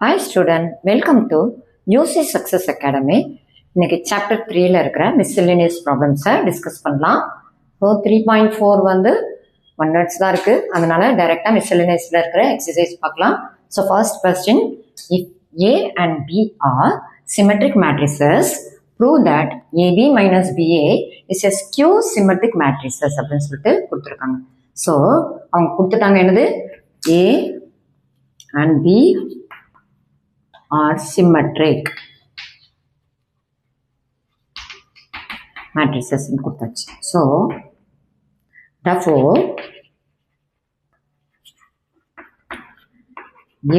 Hi student, welcome to UC Success Academy. இன்னைக்கு chapter 3ல இருக்கிற miscellaneous problems discuss பண்ணலாம். So 3.4 வந்து 1 words தான் இருக்கு. அதனால டைரக்டா miscellaneousல இருக்கிற எக்ஸசைஸ் பார்க்கலாம். So first question, if A and B are symmetric matrices, prove that AB minus BA is a skew symmetric matrices அப்படின்னு சொல்லிட்டு கொடுத்துருக்காங்க. So அவங்க கொடுத்துட்டாங்க என்னது A and B are symmetric matrices in கொடுத்தாச்சு. So therefore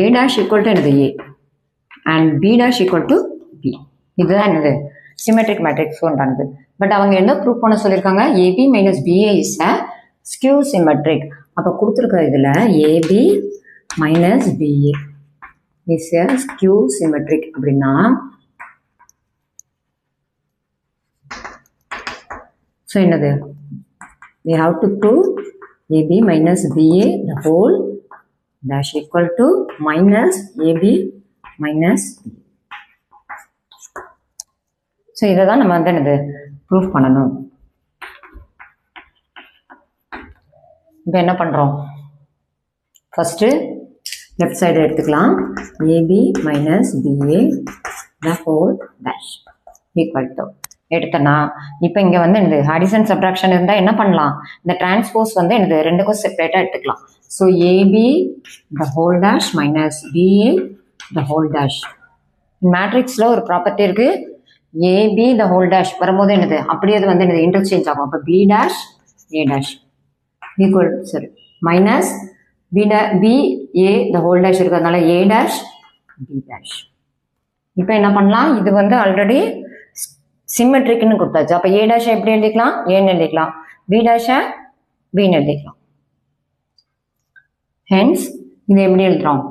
A dash equal to என்னது A and B dash equal to B. இதுதான் என்னது symmetric matrix ஒன்றானது. பட் அவங்க என்ன ப்ரூவ் பண்ண சொல்லியிருக்காங்க, AB minus BA is a skew symmetric. அப்போ கொடுத்துருக்க இதில் AB minus BA is a skew symmetric அப்படின்னா so என்னது we have to prove AB minus BA the whole dash equal to minus AB minus B. so இதை தான் நம்ம வந்து என்னது ப்ரூவ் பண்ணணும். இப்போ என்ன பண்ணுறோம், ஃபஸ்ட்டு லெஃப்ட் சைடு எடுத்துக்கலாம். AB minus BA the whole dash equal to எடுத்தனா இப்போ இங்கே வந்து என்னது அடிஷன் சப்ட்ராக்ஷன் இருந்தால் என்ன பண்ணலாம், இந்த டிரான்ஸ்போஸ் வந்து என்னது ரெண்டுக்கும் செப்பரேட்டாக எடுத்துக்கலாம். So AB the whole dash minus BA the whole dash. மேட்ரிக்ஸில் ஒரு ப்ராப்பர்ட்டி இருக்குது, AB the whole dash வரும்போது என்னது அப்படியே அது வந்து என்னது இன்டர்சேஞ்ச் ஆகும். அப்போ B dash A dash equal சரி minus BA the whole dash இருக்கிறதுனால A dash B dash. இப்போ என்ன பண்ணலாம், இது வந்து ஆல்ரெடி சிம்மெட்ரிக்னு கொடுத்தாச்சு. அப்போ A dash எப்படி எழுதிக்கலாம், ஏன்னு எழுதிக்கலாம், B dash Bன்னு எழுதிக்கலாம். ஹென்ஸ் இது எப்படி எழுதுறோம்,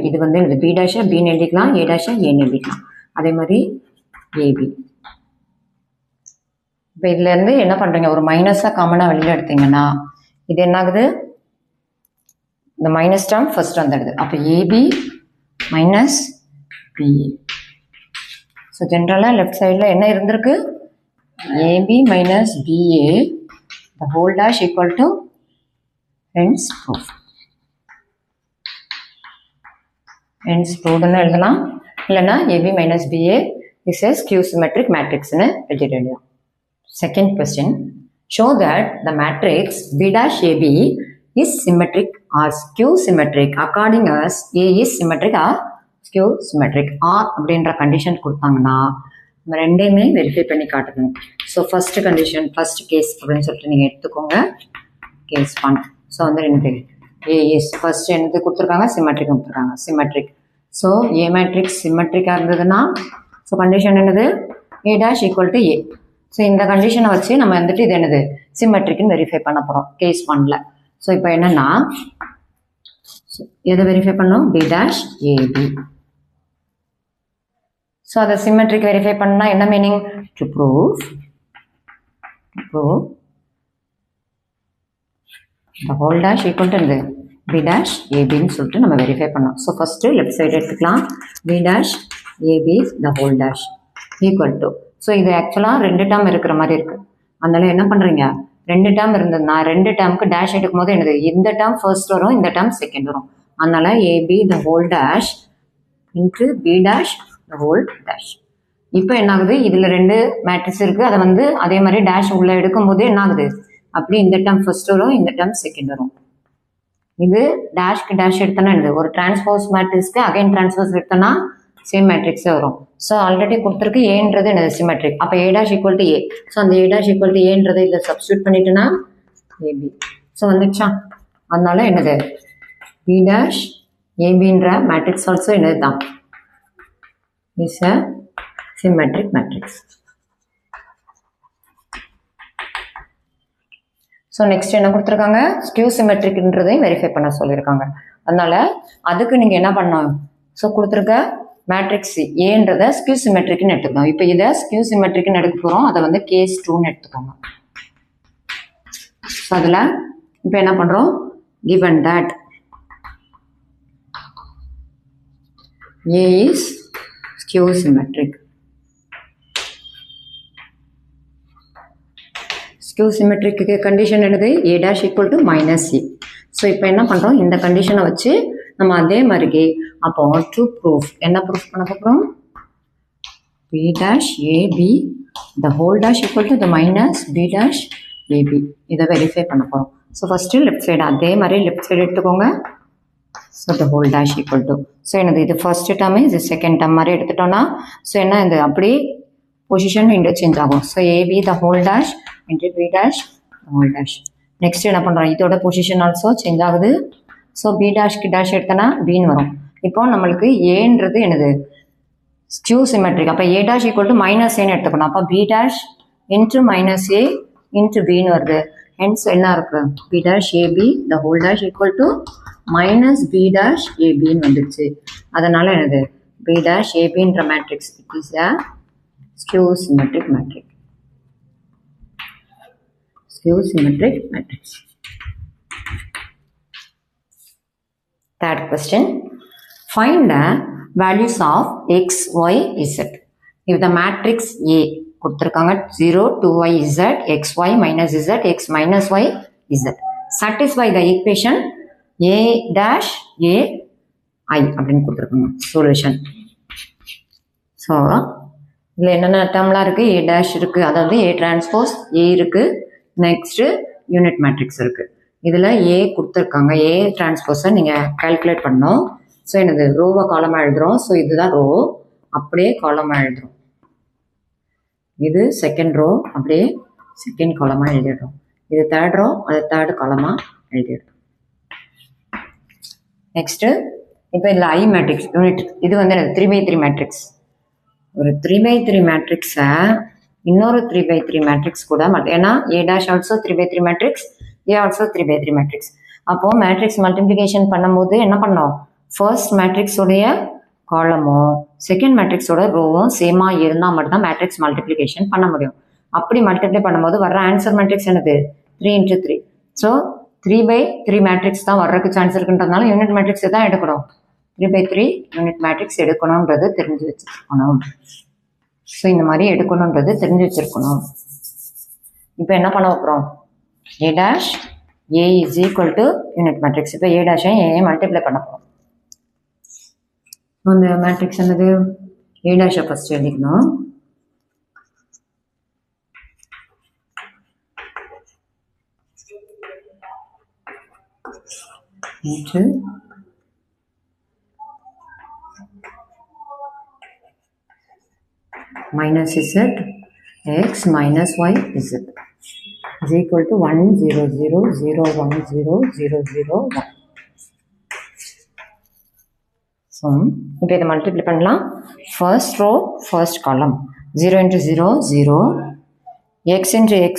இது வந்து B dash Bன்னு எழுதிக்கலாம், A dash ஏன்னு எழுதிக்கலாம். அதே மாதிரி AB. இப்போ இதுல இருந்து என்ன பண்றீங்க, ஒரு மைனஸா காமனா வெளியில எடுத்தீங்கன்னா இது என்ன ஆகுது, இந்த மைனஸ் டேர்ம் ஃபர்ஸ்ட் வந்துடுது. அப்போ AB மைனஸ் BA. ஸோ ஜென்ரலாக லெஃப்ட் சைடில் என்ன இருந்திருக்கு, AB minus BA the whole dash equal to hence proof. hence proofன்னு எழுதலாம், இல்லைன்னா AB minus BA is a skew symmetric matrixன்னு எழுதிடலாம். Second question, show that the matrix B dash AB is symmetric or skew symmetric according as A is symmetric or skew symmetric. or அப்படின்ற condition கொடுத்தாங்கன்னா நம்ம ரெண்டையுமே verify பண்ணி காட்டணும். So first condition first case அப்படின்னு சொல்லிட்டு நீங்கள் எடுத்துக்கோங்க. கேஸ் 1. ஸோ வந்து ரெண்டு A is ஃபர்ஸ்ட் என்னது கொடுத்துருக்காங்க, சிமெட்ரிக் கொடுத்துருக்காங்க, சிமெட்ரிக். ஸோ A மேட்ரிக்ஸ் சிமெட்ரிக்காக இருந்ததுன்னா ஸோ கண்டிஷன் என்னது A dash equal to A. So இந்த கண்டிஷனை வச்சு நம்ம வந்துட்டு இது என்னது சிமெட்ரிக்னு வெரிஃபை பண்ண போகிறோம் கேஸ் 1ல். ஸோ இப்போ என்னன்னா எதை வெரிஃபை பண்ணோம், B dash AB. ஸோ அதை சிமெட்ரிக் வெரிஃபை பண்ணால் என்ன meaning, to prove the whole dash equal to B dash ABன்னு சொல்லிட்டு நம்ம வெரிஃபை பண்ணோம். ஸோ ஃபஸ்ட்டு லெஃப்ட் சைடு எடுத்துக்கலாம், B dash AB the whole dash equal to. So இது ஆக்சுவலாக ரெண்டு டேர்ம் இருக்கிற மாதிரி இருக்குது. அதனால என்ன பண்ணுறீங்க, ரெண்டு டேர்ம் இருந்ததுன்னா ரெண்டு டேர்முக்கு டேஷ் எடுக்கும் போது என்னது இந்த டேர்ம் ஃபர்ஸ்ட் வரும், இந்த டேர்ம் செகண்ட் வரும். அதனால AB the whole dash into B dash the whole dash. இப்போ என்ன ஆகுது, இதில் ரெண்டு மேட்ரிக்ஸ் இருக்குது, அதை வந்து அதே மாதிரி டேஷ் உள்ளே எடுக்கும்போது என்ன ஆகுது, அப்படி இந்த டேர்ம் ஃபர்ஸ்ட் வரும், இந்த டேர்ம் செகண்ட் வரும். இது டேஷ்க்கு டேஷ் எடுத்தோன்னா என்னது ஒரு டிரான்ஸ்போஸ் மேட்ரிக்ஸ்க்கு அகைன் டிரான்ஸ்போஸ் எடுத்தோன்னா சேம் மேட்ரிக்ஸே வரும். ஸோ ஆல்ரெடி கொடுத்துருக்கு ஏன்றது என்னது சிமெட்ரிக். அப்போ A dash equal to A. So அந்த A dash equal to ஏன்றது இதில் சப்ஸ்டியூட் பண்ணிட்டுனா AB. ஸோ வந்துச்சா, அதனால என்னது B dash ABன்ற மேட்ரிக்ஸ் ஆல்சோ என்னது தான் is a symmetric matrix. So next என்ன கொடுத்துருக்காங்க, ஸ்கியூ சிமெட்ரிக்ன்றதையும் வெரிஃபை பண்ண சொல்லியிருக்காங்க. அதனால அதுக்கு நீங்கள் என்ன பண்ணணும், ஸோ கொடுத்துருக்க மேட்ரிக்ஸ் ஏன்றதை ஸ்கியூ சிமெட்ரிக்னு எடுத்துக்கணும். இப்போ இதை ஸ்கியூ சிமெட்ரிக்னு எடுக்க போகிறோம், அதை வந்து கேஸ் 2ன்னு எடுத்துக்கோங்க. ஸோ அதில் இப்போ என்ன பண்ணுறோம், given that A is skew symmetric. Skew symmetric condition என்னது A dash equal to minus C. So இப்போ என்ன பண்ணுறோம் இந்த கண்டிஷனை வச்சு நம்ம அதே மாதிரிக்கு அப்போ டு ப்ரூஃப் என்ன ப்ரூஃப் பண்ண போகிறோம் B dash AB the whole dash equal to the minus B dash AB இதை வெரிஃபை பண்ண போகிறோம். ஸோ ஃபஸ்ட்டு லெஃப்ட் சைடு அதே மாதிரி லெஃப்ட் சைடு எடுத்துக்கோங்க. So the whole dash equal to so என்னது இது ஃபர்ஸ்ட் டேர்மு இது செகண்ட் டேர்ம் மாதிரி எடுத்துட்டோன்னா ஸோ என்ன இது அப்படி பொசிஷன் இன்டர்சேஞ்ச் ஆகும். So AB the whole dash into B dash whole dash. Next என்ன பண்ணுறோம் இதோட பொசிஷன் ஆல்சோ சேஞ்ச் ஆகுது. ஸோ பி டேஷ்க்கு டேஷ் எடுத்தோன்னா பின்னு வரும். இப்போ நம்மளுக்கு ஏன்றது என்னது ஸ்கியூ சிமெட்ரிக். அப்போ A dash equal to minus ஏன்னு எடுத்துக்கணும். அப்போ B dash into minus A into பின்னு வருது. ஹென்ஸ் என்ன இருக்கு B dash AB the whole dash equal to minus B dash ஏபின்னு வந்துடுச்சு. அதனால என்னது பி டேஷ் ஏபின்ற matrix it is a skew symmetric matrix. Skew symmetric matrix. Third question. Find the values of x, y, z. If the matrix A கொடுத்திருக்காங்க 0, 2y, z, xy minus z, x minus y, z. Satisfy the equation A dash A I அப்படின்னு கொடுத்துருக்காங்க solution. So இதில் என்னென்ன டேர்ம்லாம் இருக்குது A dash இருக்குது அதாவது ஏ transpose ஏ இருக்குது. Next unit matrix இருக்குது. இதில் ஏ கொடுத்துருக்காங்க ஏ டிரான்ஸ்போஸை நீங்கள் கால்குலேட் பண்ணோம். ஸோ என்னது ரோவை காலமாக எழுதுகிறோம். ஸோ இதுதான் ரோ அப்படியே காலமாக எழுதுகிறோம். இது செகண்ட் ரோ அப்படியே செகண்ட் காலமாக எழுதிடுறோம். இது தேர்ட் ரோ அது தேர்ட் காலமாக எழுதிடுறோம். நெக்ஸ்ட்டு இப்போ இதில் ஐ மேட்ரிக்ஸ் யூனிட் இது வந்து 3x3 மேட்ரிக்ஸ். ஒரு 3x3 மேட்ரிக்ஸை இன்னொரு 3x3 மேட்ரிக்ஸ் கூட ஏன்னா A dash also 3x3 matrix A also 3x3 matrix. அப்போது மேட்ரிக்ஸ் மல்டிப்ளிகேஷன் பண்ணும்போது என்ன பண்ணோம் ஃபர்ஸ்ட் மேட்ரிக்ஸோடைய காலமும் செகண்ட் மேட்ரிக்ஸோட ரோவும் சேமாக இருந்தால் மட்டும்தான் மேட்ரிக்ஸ் மல்டிப்ளிகேஷன் பண்ண முடியும். அப்படி மல்டிப்ளை பண்ணும்போது வர்ற ஆன்சர் மேட்ரிக்ஸ் என்னது 3x3. ஸோ 3x3 மேட்ரிக்ஸ் தான் வர்றதுக்கு சான்ஸ் இருக்குன்றதுனால யூனிட் மேட்ரிக்ஸ் தான் எடுக்கணும். 3x3 யூனிட் மேட்ரிக்ஸ் எடுக்கணுன்றது தெரிஞ்சு வச்சுருக்கணும். ஸோ இந்த மாதிரி எடுக்கணுன்றது தெரிஞ்சு வச்சுருக்கணும். இப்போ என்ன பண்ண போகிறோம் A dash A is equal to unit matrix. இப்போ ஏ டேஷை ஏ மல்டிப்ளை பண்ண போகிறோம். அந்த மேட்ரிக்ஸ் என்னது ஏ டேஷை ஃபஸ்ட் எழுதிக்கணும். minus z x minus y z is equal to 1 0 0 0 1 0 0 0 1. So இப்போ இதை மல்டிப்ளை பண்ணலாம். ஃபர்ஸ்ட் ரோ ஃபர்ஸ்ட் காலம் 0 into 0 0 x into x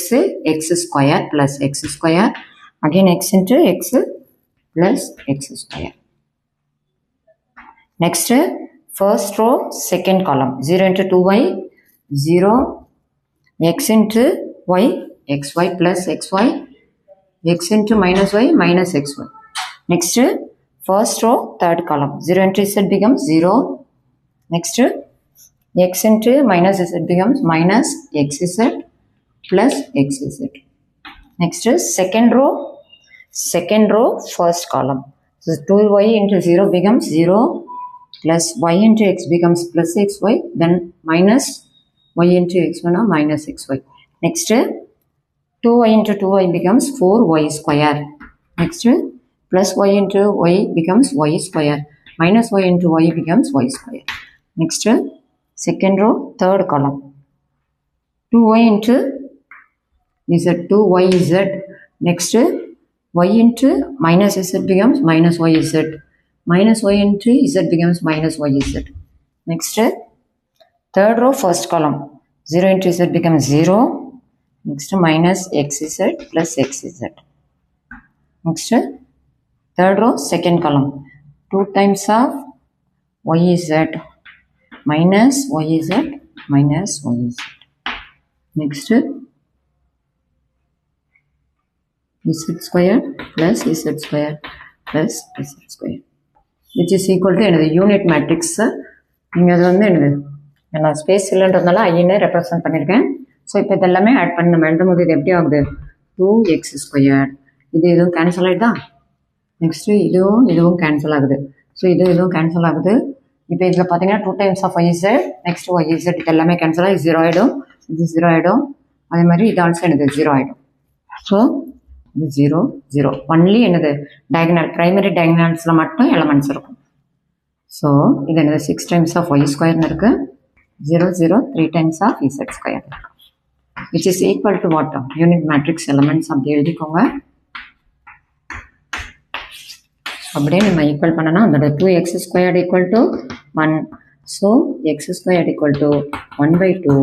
x square plus x square again x into x plus x square. Next first row second column 0 into 2y 0 x into y xy plus xy x into minus y minus xy. Next first row third column 0 into z becomes 0. Next x into minus z becomes minus xz plus xz. Next second row first column. So 2y into 0 becomes 0 plus y into x becomes plus xy then minus y into x1 or minus xy. Next 2y into 2y becomes 4y square. Next plus y into y becomes y square minus y into y becomes y square. Next second row third column 2y into z 2yz. Next y into minus z becomes minus yz minus y into z becomes minus yz. Next third row first column 0 into z becomes 0. Next minus xz plus xz. Next third row second column 2 times of yz minus yz minus yz. Next z square plus z square plus z square which is equal to another unit matrix இங்கே அது வந்து என்னது நான் space இல்லைன்றதுனால ஐன்னு represent பண்ணியிருக்கேன். So இப்போ இதெல்லாமே add பண்ணி நம்ம எழுதும் போது இது எப்படி ஆகுது 2x². இது இதுவும் கேன்சல் ஆகிடுதா. நெக்ஸ்ட்டு இதுவும் கேன்சல் ஆகுது. ஸோ இதுவும் கேன்சல் ஆகுது. இப்போ இதில் பார்த்தீங்கன்னா 2 times of yz, next yz இது எல்லாமே கேன்சல் ஆகி 0 ஆகிடும். இது 0 ஆகிடும். அதே மாதிரி இது ஆல்சோ என்னது 0 ஆகிடும். ஸோ இது 0 0 ஒன்லி என்னது டயகனல் ப்ரைமரி டயகனல்ஸில் மட்டும் எலமெண்ட்ஸ் இருக்கும். ஸோ இது என்னது 6 டைம்ஸ் ஆஃப் y² இருக்கு. 0 0 3 டைம்ஸ் ஆஃப் z² இருக்கு. which is equal to what? Unit matrix elements அப்படி எழுதிக்கோங்க. அப்படியே நம்ம ஈக்குவல் பண்ணனா அதோட 2x² equal to 1. So x² equal to 1/2.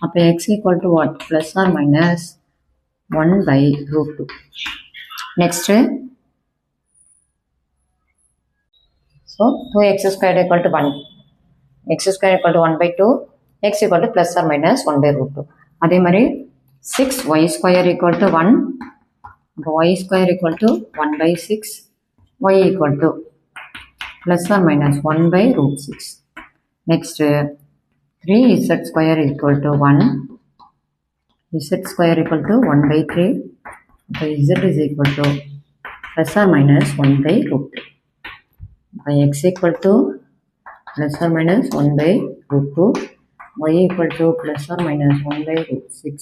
அப்போ x equal to what? Plus or minus 1/√2. Next, so 2x² equal to 1. x² equal to 1/2. x equal to plus or minus 1/√2. அதே மாதிரி 6y² equal to 1. y² equal to 1/6. y equal to plus or minus 1/√6. Next, 3z² equal to 1. z² equal to 1/3. So z is equal to plus or minus 1/√3. X equal to plus or minus 1/√2. Y equal to plus or minus 1/√6.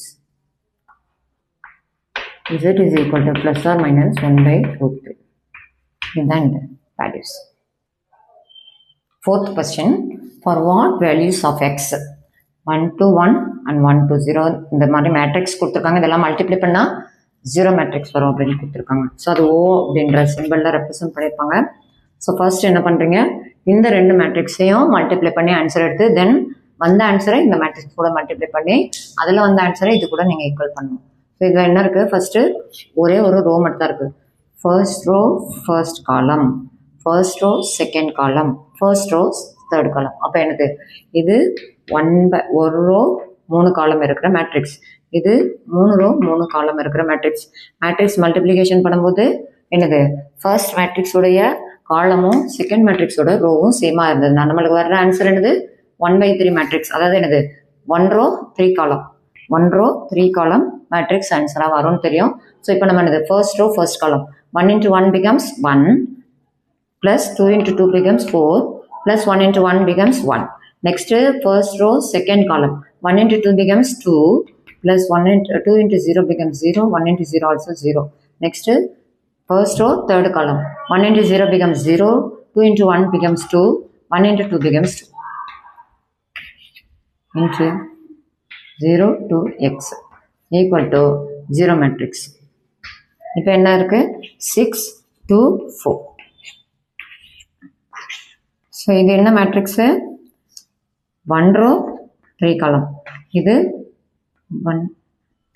Z is equal to plus or minus 1/√3. Then values. Fourth question, for what values of x 1 to 1 and 1 to 0 இந்த மாதிரி matrix கொடுத்துருக்காங்க. இதெல்லாம் multiply பண்ணால் 0 matrix வரும் அப்படின்னு கொடுத்துருக்காங்க. So அது O அப்படின்ற சிம்பிளில் ரெப்ரசன்ட் பண்ணியிருப்பாங்க. ஸோ ஃபர்ஸ்ட் என்ன பண்ணுறீங்க, இந்த ரெண்டு மேட்ரிக்ஸையும் மல்டிப்ளை பண்ணி ஆன்சர் எடுத்து தென் வந்த ஆன்சரை இந்த மேட்ரிக்ஸ் கூட மல்டிப்ளை பண்ணி அதில் வந்த ஆன்சரை இது கூட நீங்கள் ஈக்குவல் பண்ணணும். ஸோ இதில் என்ன இருக்குது, ஃபஸ்ட்டு ஒரே ஒரு ரோ மட்டும் தான் இருக்குது. First row first column, first row second column, first row third column. அப்போ என்னது, இது ஒரு ரோ 3 காலம் இருக்கிற மேட்ரிக்ஸ், இது 3 ரோ 3 காலம் இருக்கிற மேட்ரிக்ஸ். மேட்ரிக்ஸ் மல்டிப்ளிகேஷன் பண்ணும்போது என்னது, ஃபர்ஸ்ட் மேட்ரிக்ஸோடைய காலமும் செகண்ட் மேட்ரிக்ஸோட ரோவும் சேமாக இருந்ததுன்னா நம்மளுக்கு வர்ற ஆன்சர் என்னது 1/3 மேட்ரிக்ஸ். அதாவது என்னது 1 ரோ 3 காலம், 1 ரோ 3 காலம் மேட்ரிக்ஸ் ஆன்சராக வரும்னு தெரியும். ஸோ இப்போ நம்ம என்னது ஃபர்ஸ்ட் ரோ ஃபர்ஸ்ட் காலம் 1 into 1 becomes 1 plus 2 into 2 becomes 4 plus 1 into 1 becomes 1. Next, first row second column 1 into 2 becomes 2 plus 1 into 2 into 0 becomes 0, 1 into 0 also 0. Next, first row third column 1 into 0 becomes 0, 2 into 1 becomes 2, 1 into 2 becomes 2 into 0 to x equal to 0 matrix. இப்போ என்ன இருக்கு 6 2 4. So இது என்ன matrix 1 row 3 காலம், இது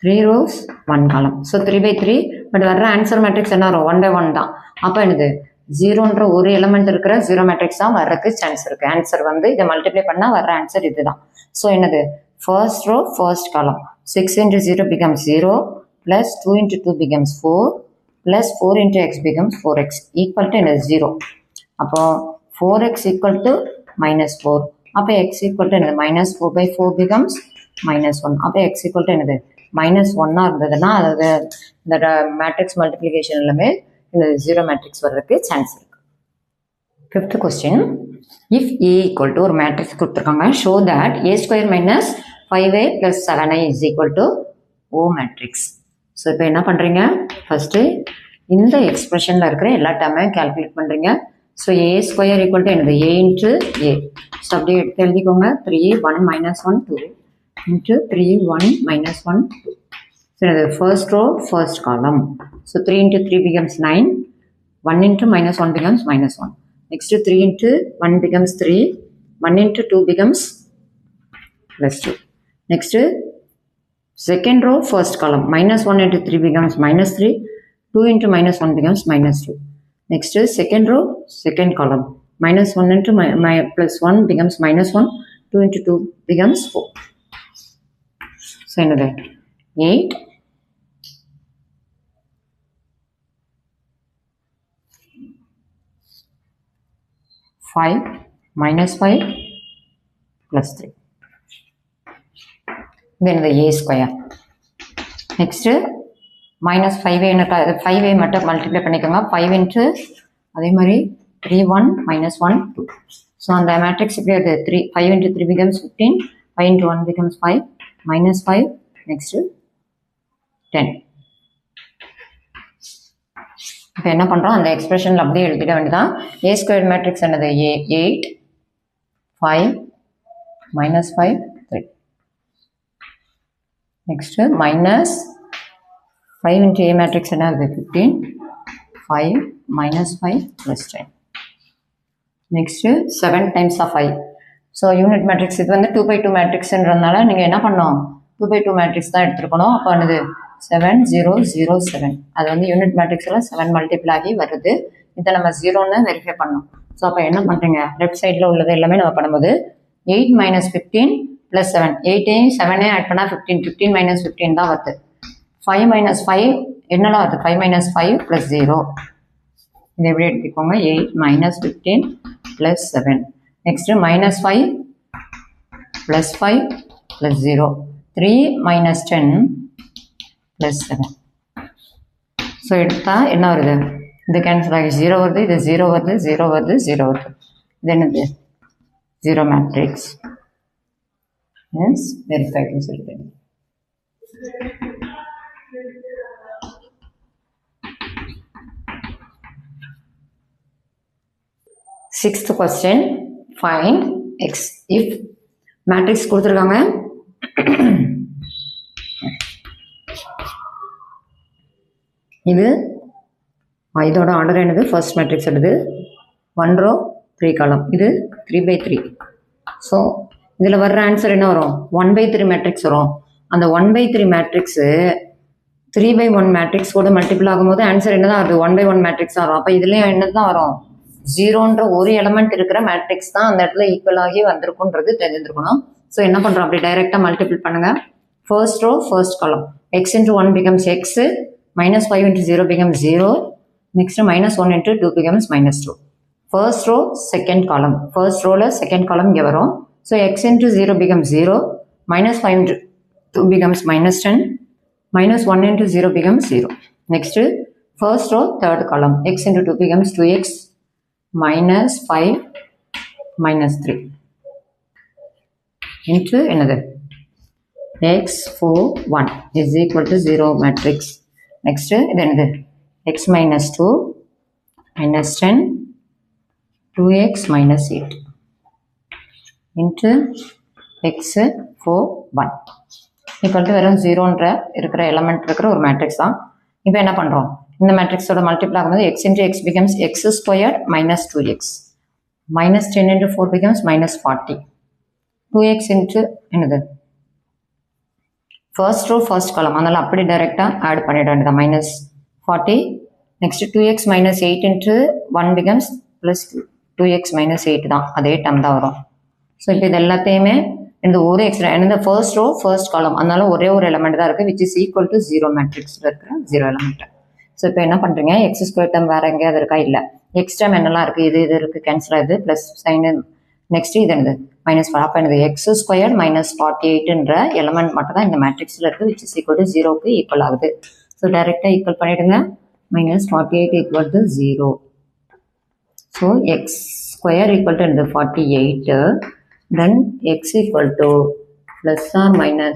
3 rows 1 காலம். So 3/3. But வர்ற answer matrix என்ன வரும் 1/1 தான். அப்போ என்னது 0ன்ற ஒரு எலமெண்ட் இருக்கிற 0 மேட்ரிக்ஸ் தான் வர்றதுக்கு சான்ஸ் இருக்குது. ஆன்சர் வந்து இதை மல்டிப்ளை பண்ணால் வர்ற ஆன்சர் இதுதான். ஸோ என்னது ஃபர்ஸ்ட் ரோ ஃபர்ஸ்ட் காலம் 6 into 0 becomes 0 plus 2 into 2 becomes 4 plus 4 into x becomes 4x equal to என்னது 0. அப்போ 4x equal to -4. அப்போ x equal to என்னது -4/4 becomes -1. அப்போ x equal to என்னது -1 இருந்ததுன்னா அதாவது இந்த மேட்ரிக்ஸ் மல்டிப்ளிகேஷன் எல்லாமே இந்த 0 மேட்ரிக்ஸ் வர்றதுக்கு சான்ஸ் இருக்கு. Fifth question, if A equal to ஒரு மேட்ரிக்ஸ் கொடுத்துருக்காங்க, show that A² - 5A + 7I is equal to O matrix. So இப்போ என்ன பண்ணுறீங்க, ஃபஸ்ட்டு இந்த எக்ஸ்பிரஷனில் இருக்கிற எல்லா டேர்மையும் கால்குலேட் பண்ணுறீங்க. ஸோ A² equal to என்னது A into A. ஸோ அப்படியே எடுத்து எழுதிக்கோங்க 3 1 -1 2 into 3 1 -1 2. ஸோ என்னது first row first column. So 3 into 3 becomes 9, 1 into -1 becomes -1. Next 3 into 1 becomes 3, 1 into 2 becomes +2. Next, second row first column -1 into 3 becomes -3, 2 into -1 becomes -2. Next, second row second column -1 into +1 becomes -1, 2 into 2 becomes 4. So another 8 5 -5 plus 3. Then the a square. Next, minus 5a, 5a மட்டும் multiply பண்ணிக்கோங்க. 5 into, அதே மாதிரி 3, 1, minus 1, 2. So, on the matrix, 5 into 3 becomes 15, 5 into 1 becomes 5, minus 5, next 10. இப்போ என்ன பண்ணுறோம், அந்த எக்ஸ்பிரஷனில் அப்படியே எழுதிட வேண்டியதான். a squared matrix என்னது, a 8, 5, minus 5, 3. Next, minus 5 into a matrix என்னது 15, 5, minus 5, plus 10. Next, 7 times of 5. So, unit matrix இது வந்து 2 by 2 matrixன்றதுனால நீங்கள் என்ன பண்ணணும், 2 by 2 matrix தான் எடுத்துருக்கணும். அப்போ என்னது 7, 0, 0, 7. அது வந்து யூனிட் மேட்ரிக்ஸில் 7 மல்டிபிள் ஆகி வருது. இதை நம்ம 0ன்னு வெரிஃபை பண்ணணும். ஸோ அப்போ என்ன பண்ணுறீங்க, லெஃப்ட் சைடில் உள்ளது எல்லாமே நம்ம பண்ணும்போது 8 minus 15 plus 7. 8ஐயும் 7ஐயும் ஆட் பண்ணால் 15, 15 minus 15 தான் வருது. 5 minus 5 என்னெல்லாம் வருது, 5 minus 5 plus 0. இதை எப்படி எடுத்துக்கோங்க, 8 minus 15 plus 7. Next, minus 5 plus 5 plus 0. 3 minus 10 plus 7. So, எடுத்தா என்ன வருது, இது கேன்சல் ஆகி 0 வருது, இது 0 வருது, 0 வருது, 0 வருது. இது என்னது, 0 matrix. Yes, verified result. Sixth question, find x if matrix கொடுத்திருக்காங்க. இது இதோட ஆர்டர் என்னது, ஃபர்ஸ்ட் மேட்ரிக்ஸ் எடுது 1 row 3 column, இது 3 by 3. ஸோ இதில் வர்ற ஆன்சர் என்ன வரும், 1 by 3 மேட்ரிக்ஸ் வரும். அந்த 1 by 3 மேட்ரிக்ஸு 3 by 1 மேட்ரிக்ஸ் கூட மல்டிபிள் ஆகும்போது ஆன்சர் என்ன தான் வருது, 1 by 1 மேட்ரிக்ஸ் வரும். அப்போ இதுலேயும் என்ன தான் வரும், 0ன்ற ஒரு எலமெண்ட் இருக்கிற மேட்ரிக்ஸ் தான் அந்த இடத்துல ஈக்குவல் ஆகி வந்திருக்குன்றது தெரிஞ்சிருக்கணும். ஸோ என்ன பண்ணுறோம், அப்படி டைரெக்டாக மல்டிபிள் பண்ணுங்கள். First row first column, x into 1 becomes x, minus 5 into 0 becomes 0, next minus 1 into 2 becomes minus 2. First row second column, first row la second column இங்கே வரும். So x into 0 becomes 0, minus 5 into 2 becomes minus 10, minus 1 into 0 becomes 0. Next, first row third column, x into 2 becomes 2x, minus 5, minus 3 into another x 4 1 is equal to 0 matrix. Next, then x minus 2 minus 10 2x minus 8 into x 4 1 equal to வெறும் 0ன்ற இருக்கிற element இருக்கிற ஒரு matrix தான். இப்போ என்ன பண்ணுறோம், இந்த மேட்ரிக்ஸோட multiply ஆகும்போது x into x becomes x squared minus 2x, minus 10 into 4 becomes minus 40, 2x into என்னது ஃபர்ஸ்ட் ரோ ஃபர்ஸ்ட் காலம், அதனால் அப்படி டைரெக்டாக ஆட் பண்ணிட வேண்டியது, minus 40. Next 2x minus 8 into 1 becomes plus 2x minus 8 தான், அதே டம் தான் வரும். ஸோ இப்போ இது எல்லாத்தையுமே இந்த ஒரு எக்ஸ்ட்ரா இந்த ஃபர்ஸ்ட் ரோ ஃபர்ஸ்ட் காலம், அதனால ஒரே ஒரு எலமெண்ட் தான் இருக்குது, விச் இஸ் ஈக்குவல் டு 0 மேட்ரிக்ஸில் இருக்கிற 0 எலமெண்ட். ஸோ இப்போ என்ன பண்ணுறீங்க, எக்ஸ் ஸ்கொயர் டம் வேறு எங்கேயாவது இருக்கா, இல்லை, எக்ஸ் டம் என்னெல்லாம் இருக்குது, இது இருக்குது கேன்சல் ஆகுது, ப்ளஸ் சைனு, நெக்ஸ்ட் இது என்னது minus 4. அப்போ என்னது x squared minus 48ன்ற எலமெண்ட் மட்டும் தான் இந்த மேட்ரிக்ஸில் இருக்குது, which is equal to 0க்கு ஈக்குவல் ஆகுது. ஸோ டைரெக்டாக ஈக்குவல் பண்ணிவிடுங்க, minus 48 equal to 0. So x square equal to என்னது 48, then x equal to plus or minus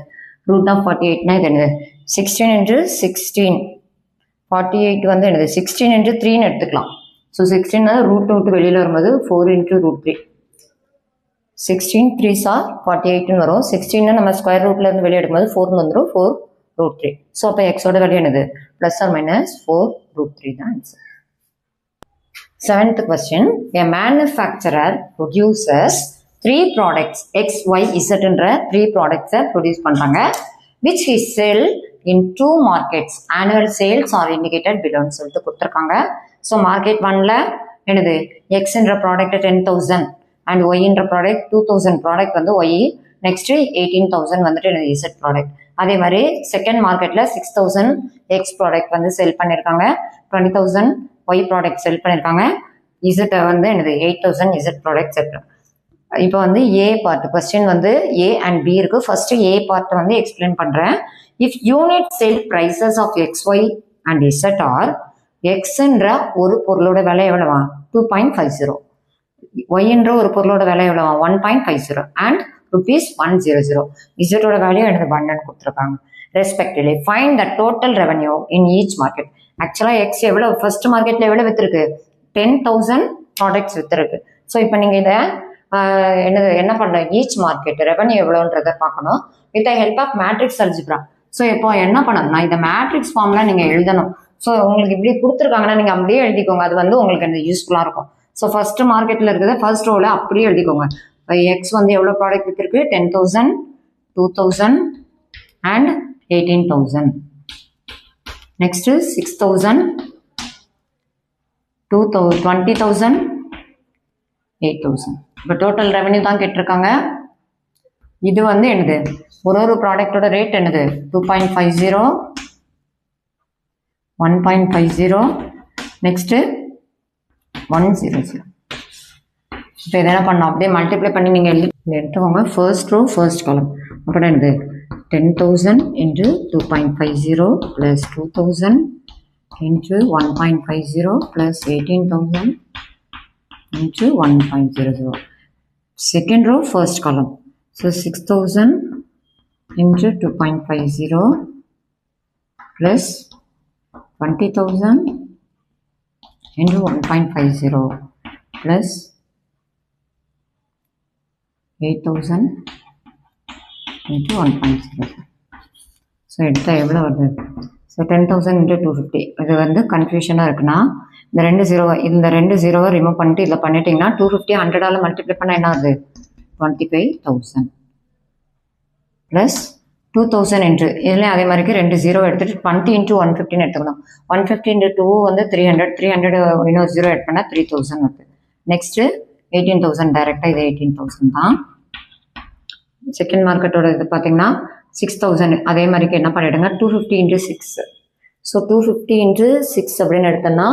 root of 48னா இது என்னது 16 into 16, 48 வந்து என்னது 16 into 3ன்னு எடுத்துக்கலாம். ஸோ 16 ரூட் விட்டு வெளியில் வரும்போது 4 into root 3, 16 3s are 48 வரும். 16 நம்ம ஸ்கொயர் ரூட்ல இருந்து வெளியே எடுக்கும்போது 4 வந்துடும், 4 root 3. ஸோ அப்போ எக்ஸோட வேல்யூ என்னது, ப்ளஸ் ஆர் மைனஸ் 4 root 3 தான் answer. 7th question, a manufacturer produces 3 products x y zன்ற 3 products produce பண்ணுறாங்க, which he sell in 2 markets, annual sales are indicated below சொல்லிட்டு கொடுத்துருக்காங்க. ஸோ மார்க்கெட் 1ல என்னது எக்ஸ்ன்ற ப்ராடக்ட் 10,000 அண்ட் ஒய்ன்ற ப்ராடக்ட் 2000 ப்ராடக்ட் வந்து Y, next 18,000 வந்துட்டு என்னது Z product. அதே மாதிரி second மார்க்கெட்டில் 6,000 எக்ஸ் ப்ராடக்ட் வந்து செல் பண்ணியிருக்காங்க, 20,000 ஒய் ப்ராடக்ட் செல் பண்ணியிருக்காங்க, இசட்டை வந்து என்னது 8,000 இசட் ப்ராடக்ட் செல். இப்போ வந்து ஏ பார்ட் கொஸ்டின் வந்து ஏ அண்ட் பி இருக்கு. ஃபர்ஸ்ட் ஏ பார்ட் வந்து எக்ஸ்பிளைன் பண்றேன். If unit sale prices of X Y and Z are எக்ஸ்ன்ற ஒரு பொருளோட விலை எவ்வளவா 2.50, ஒய்ன்ற ஒரு பொருளோட விலை எவ்வளவா 1.50 அண்ட் ₹100. இசட்டோட வேல்யூ எனக்கு பண்டன் கொடுத்துருக்காங்க. Respectively find the total revenue in each market. ஆக்சுவலா எக்ஸ் எவ்வளவு ஃபர்ஸ்ட் மார்க்கெட்ல எவ்வளவு வித்துருக்கு 10,000 ப்ராடக்ட்ஸ் வித்துருக்கு. ஸோ இப்போ நீங்க இதை என்ன பண்ண ஈச் மார்க்கெட் ரெவன்யூ எவ்வளோன்றதை பார்க்கணும் with the help of matrix algebra. So இப்போ என்ன பண்ணணும்னா இந்த மேட்ரிக்ஸ் ஃபார்ம்ல நீங்க எழுதணும். ஸோ உங்களுக்கு இப்படி கொடுத்துருக்காங்கன்னா நீங்க அப்படியே எழுதிக்கோங்க. அது வந்து உங்களுக்கு அந்த யூஸ்ஃபுல்லா இருக்கும். ஸோ ஃபர்ஸ்ட் மார்க்கெட்ல இருக்கிறத ஃபர்ஸ்ட் ரோல அப்படியே எழுதிக்கோங்க. எக்ஸ் வந்து எவ்வளோ ப்ராடக்ட் வித்துருக்கு 10,000, 2,000 அண்ட் 18,000. நெக்ஸ்ட் 6,000, 20,000, 8,000. இப்போ டோட்டல் ரெவன்யூ தான் கேட்டிருக்காங்க. இது வந்து என்னது ஒரு ப்ராடக்டோட ரேட் என்னது 2.50, 1.50, நெக்ஸ்ட் 100. இப்போ இதை என்ன பண்ணோம் அப்படியே மல்டிப்ளை பண்ணி நீங்கள் எடுத்துக்கோங்க. ஃபர்ஸ்ட் ரோ ஃபர்ஸ்ட் காலம் அப்புறம் என்னது 10,000 into 2.50 plus 2,000 into 1.50 plus 18,000 into 1.00. Second row first column. So 6,000 into 2.50 plus 20,000 into 1.50 plus 8,000 into 1.00. So எடுத்தால் எவ்வளோ வருது? So 10,000 into 250. இது வந்து கன்ஃபியூஷனாக இருக்குன்னா இந்த ரெண்டு ஜீரோவை ரிமூவ் பண்ணிட்டு இதில் பண்ணிட்டீங்கன்னா 250 100ஆல் மல்டிப்ளை பண்ணால் என்ன ஆகுது 25,000 ப்ளஸ் 2,000 into இதுலேயும் அதே மாதிரிக்கு ரெண்டு ஜீரோ எடுத்துகிட்டு 20 into 150 எடுத்துக்கணும். 150 into 2 வந்து 300 இன்னொரு ஜீரோ எட் பண்ணால் 3,000 வருது. நெக்ஸ்ட்டு 18,000 டைரெக்டாக இது 18,000 தான். செகண்ட் மார்க்கெட்டோட இது பார்த்தீங்கன்னா 6,000 அதே மாதிரிக்கு என்ன பண்ணிடுங்க 250 into 6. ஸோ 250 into 6 அப்படின்னு எடுத்தோன்னா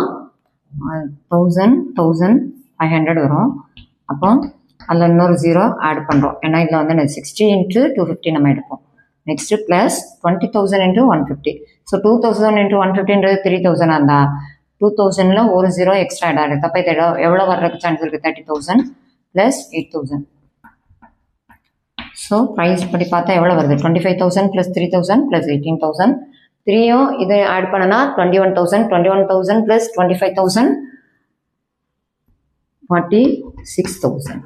1,500 வரும். அப்போ அதில் இன்னொரு ஜீரோ ஆட் பண்ணுறோம். ஏன்னா இதில் வந்து 60 into 250 நம்ம எடுப்போம். Next plus 20,000 into 150. So 2,000 into 150ன்றது 3,000 இருந்தால் 2,000ல ஒரு ஜீரோ எக்ஸ்ட்ரா ஆட் ஆகுது. அப்போ இது எவ்வளோ வர்றதுக்கு சான்ஸ் இருக்குது 30,000 ப்ளஸ் 8,000. ஸோ ப்ரைஸ் படி பார்த்தா எவ்வளோ வருது 25,000 ப்ளஸ் 3,000 ப்ளஸ் 18,000. 3யும் இது ஆட் பண்ணனா 21,000 plus 25,000 46,000.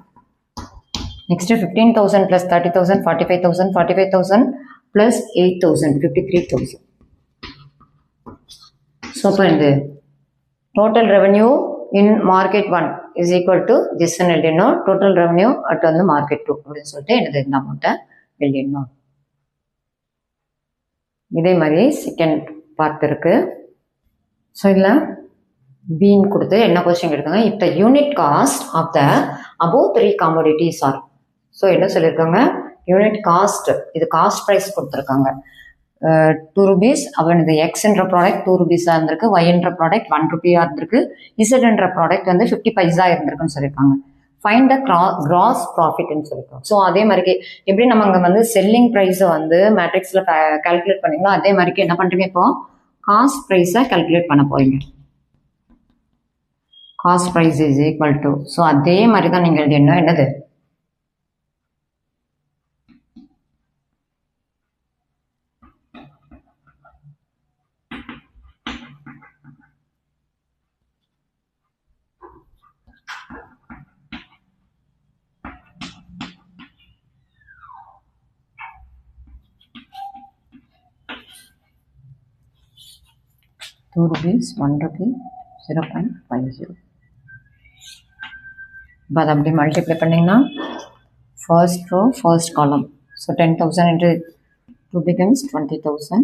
Next 15,000 plus 30,000 45,000 plus 8,000 53,000. So இப்போ இந்த total revenue in market 1 is equal to this and எழுதிடணும். டோட்டல் ரெவன்யூ அட் வந்து மார்க்கெட் 2 அப்படின்னு சொல்லிட்டு எனது இந்த அமௌண்ட்டை எழுதிடணும். இதே மாதிரி செகண்ட் பார்ட் இருக்கு. ஸோ இதில் பீன் கொடுத்து என்ன கொஸ்டின் எடுத்தாங்க if the unit cost of the above 3 commodities are. So என்ன சொல்லியிருக்காங்க யூனிட் காஸ்ட் இது காஸ்ட் ப்ரைஸ் கொடுத்துருக்காங்க 2 rupees. அவன் இது எக்ஸ்ன்ற ப்ராடக்ட் 2 rupees-ஆக இருந்திருக்கு. ஒய்ன்ற ப்ராடக்ட் 1 rupee-ஆக இருந்திருக்கு. இசட்ன்ற ப்ராடக்ட் வந்து 50 paisa இருந்திருக்குன்னு சொல்லியிருக்காங்க. ஃபைண்ட் த கிராஸ் ப்ராஃபிட்னு சொல்லியிருக்கோம். ஸோ அதே மாதிரிக்கு எப்படி நம்ம அங்கே வந்து செல்லிங் ப்ரைஸை வந்து மேட்ரிக்ஸில் கால்குலேட் பண்ணிங்களோ அதே மாதிரிக்கு என்ன பண்ணுறீங்க இப்போ காஸ்ட் ப்ரைஸை கால்குலேட் பண்ண போறீங்க. Cost price is equal to so அதே மாதிரி தான் நீங்கள் எழுதிடணும். என்னது 2 rupees 1 rupee 0.50. இப்போ அதை அப்படி மல்டிப்ளை பண்ணிங்கன்னா first row first column. So 10,000 into 2 becomes 20,000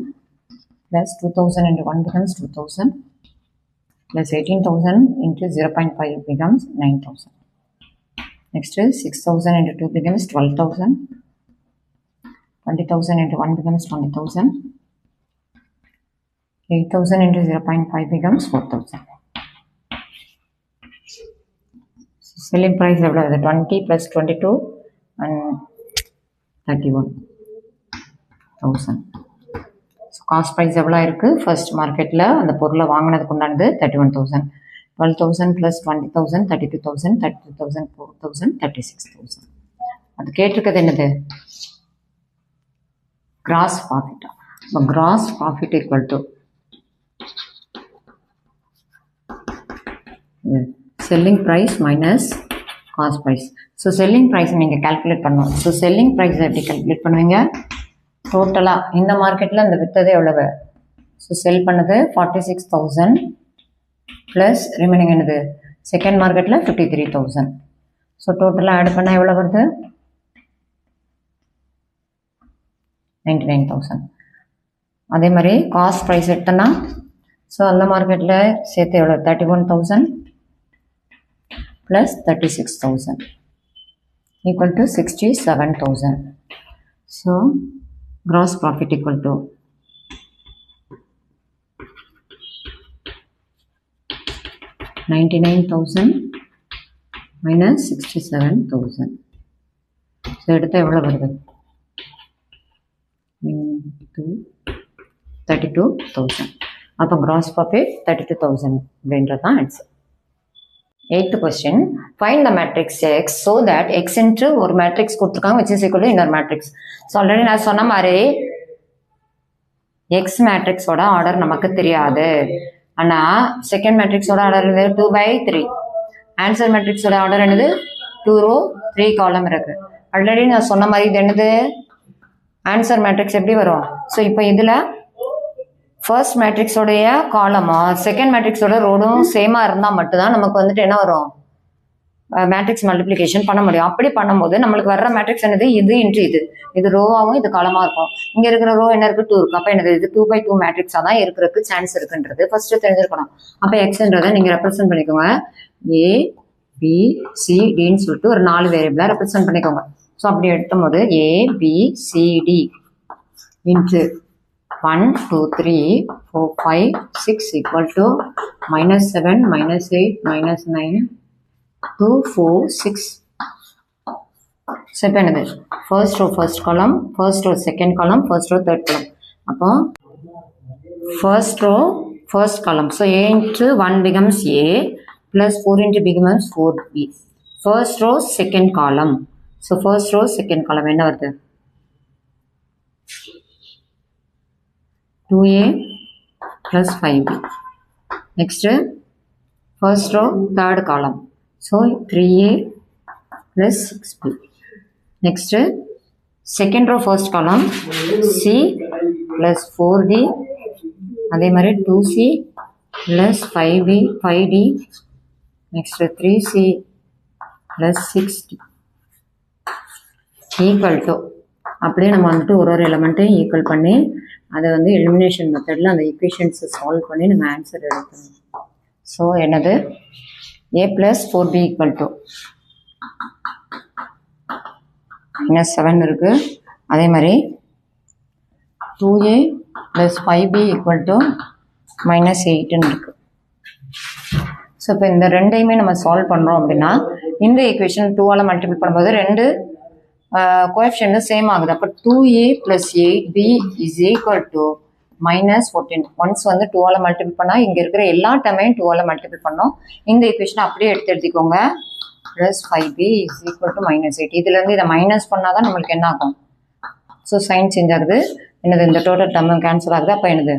plus 2,000 into 1 becomes 2,000 plus 18,000 into 0.5 becomes 9,000. Next 6,000 into 2 becomes 12,000. 20,000 into 1 becomes 20,000. 8,000 into 0.5 becomes 4,000. Selling price எவ்வளோ வருது 20 + 22 and 31,000. ஸோ காஸ்ட் ப்ரைஸ் எவ்வளோ இருக்குது ஃபர்ஸ்ட் மார்க்கெட்டில் அந்த பொருளை வாங்கினதுக்கு உண்டானது 31,000. 12,000 + 20,000 32,000 33,000 4,000 36,000. அது கேட்டிருக்கிறது என்னது கிராஸ் ப்ராஃபிட். இப்போ gross profit equal to selling price minus cost price. So selling price நீங்கள் கால்குலேட் பண்ணணும். ஸோ செல்லிங் ப்ரைஸ் எப்படி கால்குலேட் பண்ணுவீங்க? டோட்டலாக இந்த மார்க்கெட்டில் இந்த விற்றது எவ்வளவு? ஸோ செல் பண்ணது 46,000 ப்ளஸ் ரிமைனிங் என்னது செகண்ட் மார்க்கெட்டில் 53,000. ஸோ டோட்டலாக ஆட் பண்ணால் எவ்வளோ வருது? 99,000. அதே மாதிரி காஸ்ட் ப்ரைஸ் எடுத்தோன்னா ஸோ அந்த மார்க்கெட்டில் சேர்த்து எவ்வளோ 31,000 plus 36,000 equal to 67,000. So gross profit equal to $99,000 minus 67,000. So எடுத்தால் எவ்வளோ வருது? 32,000. அப்போ gross profit 32,000 அப்படின்றது தான் answer. 8th question, find the matrix X so that X into ஒரு matrix கொடுத்துருக்காங்க which is equal to இன்னொரு matrix. ஸோ ஆல்ரெடி நான் சொன்ன மாதிரி X மேட்ரிக்ஸோட ஆர்டர் நமக்கு தெரியாது. ஆனால் செகண்ட் மேட்ரிக்ஸோட ஆர்டர் என்னது 2/3. ஆன்சர் மேட்ரிக்ஸோட ஆர்டர் என்னது 2 row 3 column இருக்கு. ஆல்ரெடி நான் சொன்ன மாதிரி இது என்னது ஆன்சர் மேட்ரிக்ஸ் எப்படி வரும்? ஸோ இப்போ இதில் ஃபர்ஸ்ட் மேட்ரிக்ஸோடைய காலமும் செகண்ட் மேட்ரிக்ஸோட ரோடும் சேமாக இருந்தால் மட்டும்தான் நமக்கு வந்துட்டு என்ன வரும்? மேட்ரிக்ஸ் மல்டிப்ளிகேஷன் பண்ண முடியும். அப்படி பண்ணும்போது நம்மளுக்கு வர்ற மேட்ரிக்ஸ் என்னது இது இன்ட்டு இது ரோவாகவும் இது காலமாக இருக்கும். இங்கே இருக்கிற ரோ என்ன இருக்குது 2 இருக்குது. அப்போ என்னது இது 2/2 மேட்ரிக்ஸாக தான் இருக்கிறதுக்கு சான்ஸ் இருக்குன்றது ஃபர்ஸ்ட்டு தெரிஞ்சிருக்கணும். அப்போ எக்ஸ்ன்றதை நீங்கள் ரெப்ரசென்ட் பண்ணிக்கோங்க. A B C Dன்னு சொல்லிட்டு ஒரு 4 வேரியபிளாக ரெப்ரசென்ட் பண்ணிக்கோங்க. ஸோ அப்படி எடுத்தும் போது A B C D into 1 2 3 4 5 6 equal to -7 -8 -9 2 4 6. So இப்போ என்னது first row first column, first row second column, first row third column. அப்போ first row first column. So A into 1 becomes A plus 4 into B becomes 4B. First row second column. So first row second column என்ன வருது? 2A plus 5B. Next, first row third column. So 3A plus 6B. Next, second row first column C plus 4D. அதே மாதிரி 2C plus 5D. Next 3C plus 6D equal to அப்படியே நம்ம வந்துட்டு ஒரு எலிமெண்ட்டையும் equal பண்ணி அதை வந்து எலிமினேஷன் மெத்தடில் அந்த ஈக்குவேஷன்ஸை சால்வ் பண்ணி நம்ம ஆன்சர் எடுக்கணும். ஸோ என்னது A plus 4B equal to -7 இருக்குது. அதே மாதிரி 2A plus 5B equal to -8ன்னு இருக்குது. ஸோ இப்போ இந்த ரெண்டையுமே நம்ம சால்வ் பண்ணுறோம் அப்படின்னா இந்த ஈக்குவேஷன் 2ஆல் மல்டிபிள் பண்ணும்போது ரெண்டு கோஎஃபிஷியன்ட் சேம் ஆகுது. அப்போ 2A plus 8B is equal to -14. Once வந்து 2ஆல் மல்டிபிள் பண்ணால் இங்கே இருக்கிற எல்லா டேர்மையும் 2ஆல் மல்டிபிள் பண்ணோம். இந்த ஈக்குவேஷனை அப்படியே எடுத்துக்கோங்க. Plus 5B is equal to -8. இதுலேருந்து இதை மைனஸ் பண்ணால் தான் நம்மளுக்கு என்ன ஆகும்? ஸோ சைன் சேஞ்ச் ஆகுது. என்னது இந்த டோட்டல் டேர்ம் கேன்சல் ஆகுது. அப்போ என்னது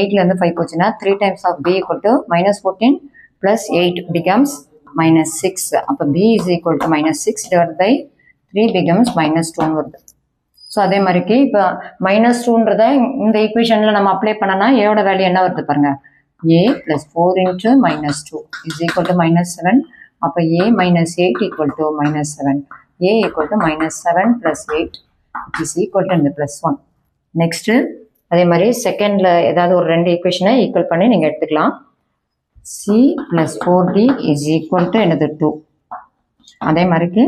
8லேருந்து 5 போச்சுன்னா 3 times of B equal to -14 plus 8 becomes -6. அப்போ B is equal to -6 divided by 3 becomes -2 வருது. ஸோ அதே மாதிரிக்கு இப்போ -2ன்றத இந்த ஈக்குவேஷனில் நம்ம அப்ளை பண்ணனா ஏவோட வேல்யூ என்ன வருது பாருங்க. A plus 4 into -2 is equal to -7. அப்போ A minus 8 equal to -7. A equal to -7 plus 8 is equal to இந்த +1. நெக்ஸ்ட்டு அதே மாதிரி செகண்டில் ஏதாவது ஒரு ரெண்டு ஈக்குவேஷனை ஈக்குவல் பண்ணி நீங்கள் எடுத்துக்கலாம். C plus 4D is equal to என்னது 2. அதே மாதிரிக்கு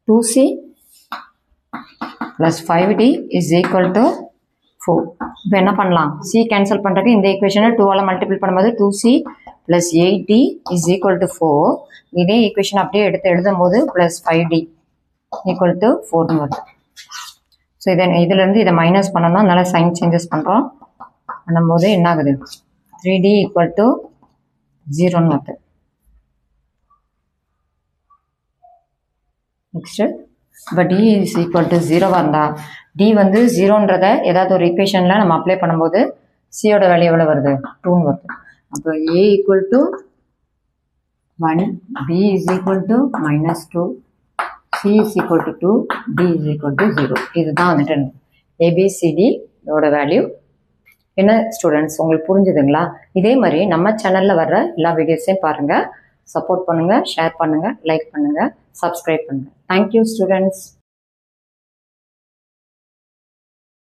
2C plus 5D is equal to 4. இப்போ என்ன பண்ணலாம்? C கேன்சல் பண்ணுறதுக்கு இந்த ஈக்குவேஷனை 2ஆல் மல்டிபிள் பண்ணும்போது 2C plus 8D is equal to 4. இதே ஈக்குவேஷன் அப்படியே எடுத்து எழுதும் போது ப்ளஸ் 5D ஈக்குவல் டு 4 வருது. ஸோ இதுலேருந்து இதை மைனஸ் பண்ணணும், அதனால சைன் சேஞ்சஸ் பண்ணுறோம். பண்ணும்போது என்ன ஆகுது, 3D ஈக்குவல் டு 0 வருது. நெக்ஸ்ட்டு இப்போ D இஸ் ஈக்குவல் டு 0வாக இருந்தால் D வந்து 0ன்றதை ஏதாவது ஒரு ஈக்குவேஷனில் நம்ம அப்ளை பண்ணும்போது சியோட வேல்யூ எவ்வளோ வருது, 2 வருது. அப்போ A equal to 1, B is equal to -2, C is equal to 2, D is equal to 0. இதுதான் வந்துட்டு ABCDயோட வேல்யூ. என்ன ஸ்டூடெண்ட்ஸ், உங்களுக்கு புரிஞ்சுதுங்களா? இதே மாதிரி நம்ம சேனலில் வர்ற எல்லா வீடியோஸையும் பாருங்கள், சப்போர்ட் பண்ணுங்கள், ஷேர் பண்ணுங்கள், லைக் பண்ணுங்கள், சப்ஸ்கிரைப் பண்ணுங்கள். Thank you students.